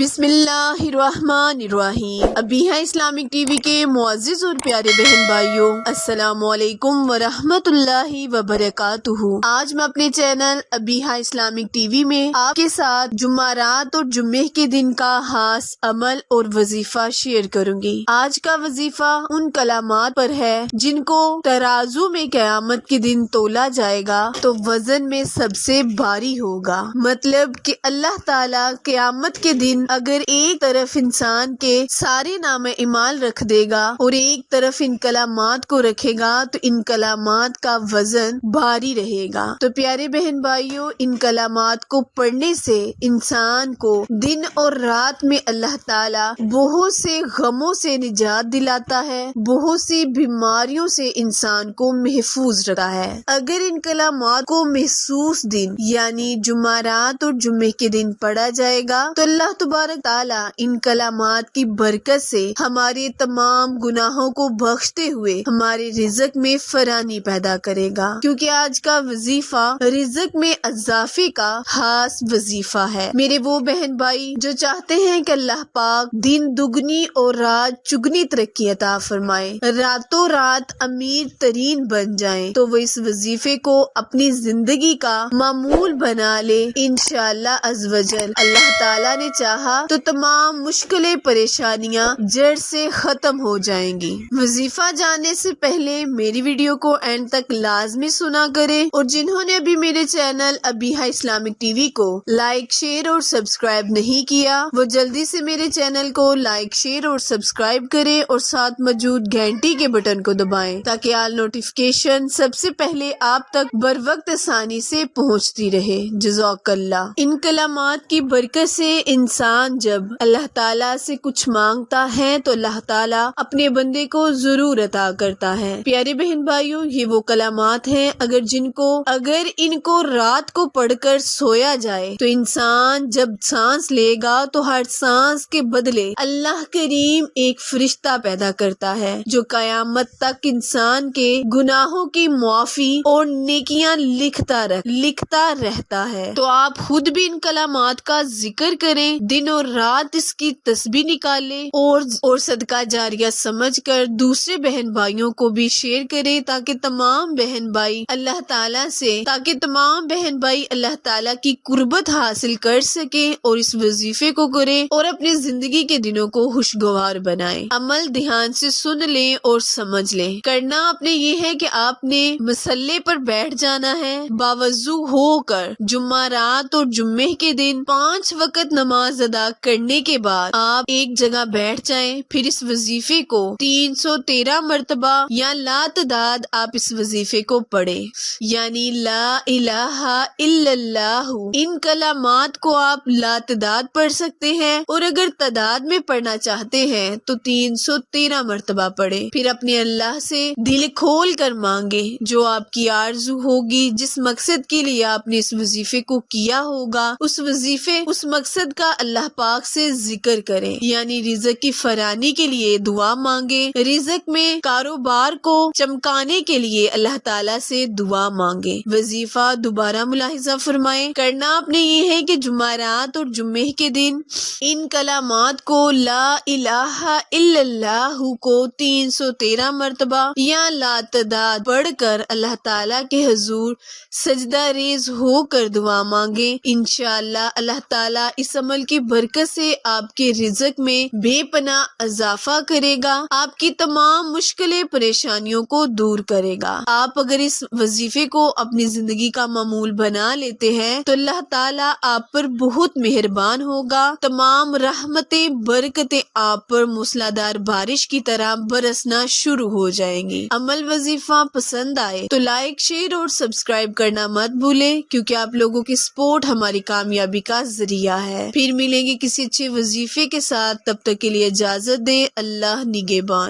بسم اللہ الرحمن الرحیم۔ ابیہا اسلامک ٹی وی کے معزز اور پیارے بہن بھائیوں، السلام علیکم ورحمۃ اللہ وبرکاتہ۔ آج میں اپنے channel Abiha Islamic T V میں آپ کے ساتھ جمعرات اور جمعے کے دن کا خاص عمل اور وظیفہ شیئر کروں گی۔ آج کا وظیفہ ان کلمات پر ہے جن کو ترازو میں قیامت کے دن تولا جائے گا تو وزن میں سب سے بھاری ہوگا۔ مطلب کہ اللہ تعالیٰ قیامت کے دن اگر ایک طرف انسان کے سارے نام اعمال رکھ دے گا اور ایک طرف ان کلمات کو رکھے گا تو ان کلمات کا وزن بھاری رہے گا۔ تو پیارے بہن بھائیوں، ان کلمات کو پڑھنے سے انسان کو دن اور رات میں اللہ تعالیٰ بہت سے غموں سے نجات دلاتا ہے، بہت سی بیماریوں سے انسان کو محفوظ رکھتا ہے۔ اگر ان کلمات کو محسوس دن یعنی جمعرات اور جمعے کے دن پڑھا جائے گا تو اللہ تبارک تعالیٰ ان کلمات کی برکت سے ہمارے تمام گناہوں کو بخشتے ہوئے ہمارے رزق میں فراوانی پیدا کرے گا، کیونکہ آج کا وظیفہ رزق میں اضافے کا خاص وظیفہ ہے۔ میرے وہ بہن بھائی جو چاہتے ہیں کہ اللہ پاک دن دگنی اور رات چگنی ترقی عطا فرمائے، راتوں رات امیر ترین بن جائیں، تو وہ اس وظیفے کو اپنی زندگی کا معمول بنا لے۔ انشاءاللہ عز وجل اللہ تعالیٰ نے چاہا تو تمام مشکلیں پریشانیاں جڑ سے ختم ہو جائیں گی۔ وظیفہ جاننے سے پہلے میری ویڈیو کو اینڈ تک لازمی سنا کریں، اور جنہوں نے ابھی میرے channel Abiha Islamic T V کو لائک، شیئر اور سبسکرائب نہیں کیا وہ جلدی سے میرے چینل کو لائک، شیئر اور سبسکرائب کریں اور ساتھ موجود گھنٹی کے بٹن کو دبائیں تاکہ آل نوٹیفیکیشن سب سے پہلے آپ تک بر وقت آسانی سے پہنچتی رہے۔ جزاک اللہ۔ ان کلمات کی برکت سے انسان جب اللہ تعالیٰ سے کچھ مانگتا ہے تو اللہ تعالیٰ اپنے بندے کو ضرور عطا کرتا ہے۔ پیارے بہن بھائیوں، یہ وہ کلمات ہیں اگر ان کو رات کو پڑھ کر سویا جائے تو انسان جب سانس لے گا تو ہر سانس کے بدلے اللہ کریم ایک فرشتہ پیدا کرتا ہے جو قیامت تک انسان کے گناہوں کی معافی اور نیکیاں لکھتا رہتا ہے۔ تو آپ خود بھی ان کلمات کا ذکر کریں، دن اور رات اس کی تسبیح نکالیں اور صدقہ جاریہ سمجھ کر دوسرے بہن بھائیوں کو بھی شیئر کریں تاکہ تمام بہن بھائی اللہ تعالیٰ کی قربت حاصل کر سکیں اور اس وظیفے کو کریں اور اپنی زندگی کے دنوں کو خوشگوار بنائیں۔ عمل دھیان سے سن لیں اور سمجھ لیں۔ کرنا آپ نے یہ ہے کہ آپ نے مصلے پر بیٹھ جانا ہے، باوضو ہو کر جمعرات اور جمعے کے دن 5 وقت نماز ادا کرنے کے بعد آپ ایک جگہ بیٹھ جائیں، پھر اس وظیفے کو 313 مرتبہ یا لاتعداد آپ اس وظیفے کو پڑھیں، یعنی لا الہ الا اللہ۔ ان کلمات کو آپ لاتعداد پڑھ سکتے ہیں اور اگر تعداد میں پڑھنا چاہتے ہیں تو 313 مرتبہ پڑھیں، پھر اپنے اللہ سے دل کھول کر مانگیں جو آپ کی آرزو ہوگی، جس مقصد کے لیے آپ نے اس وظیفے کو کیا ہوگا اس مقصد کا اللہ پاک سے ذکر کریں، یعنی رزق کی فراوانی کے لیے دعا مانگیں، رزق میں کاروبار کو چمکانے کے لیے اللہ تعالیٰ سے دعا مانگیں۔ وظیفہ دوبارہ ملاحظہ فرمائیں۔ کرنا آپ نے یہ ہے کہ جمعرات اور جمعے کے دن ان کلمات کو لا الہ الا اللہ کو 313 مرتبہ یا لاتعداد پڑھ کر اللہ تعالیٰ کے حضور سجدہ ریز ہو کر دعا مانگیں۔ انشاءاللہ اللہ تعالیٰ اس عمل کی برکت سے آپ کے رزق میں بے پناہ اضافہ کرے گا، آپ کی تمام مشکلیں پریشانیوں کو دور کرے گا۔ آپ اگر اس وظیفے کو اپنی زندگی کا معمول بنا لیتے ہیں تو اللہ تعالیٰ آپ پر بہت مہربان ہوگا، تمام رحمتیں برکتیں آپ پر موسلادھار بارش کی طرح برسنا شروع ہو جائیں گی۔ عمل وظیفہ پسند آئے تو لائک، شیئر اور سبسکرائب کرنا مت بھولیں، کیونکہ آپ لوگوں کی سپورٹ ہماری کامیابی کا ذریعہ ہے۔ پھر ملیں گے کسی اچھے وظیفے کے ساتھ، تب تک کے لیے اجازت دیں۔ اللہ نگہبان۔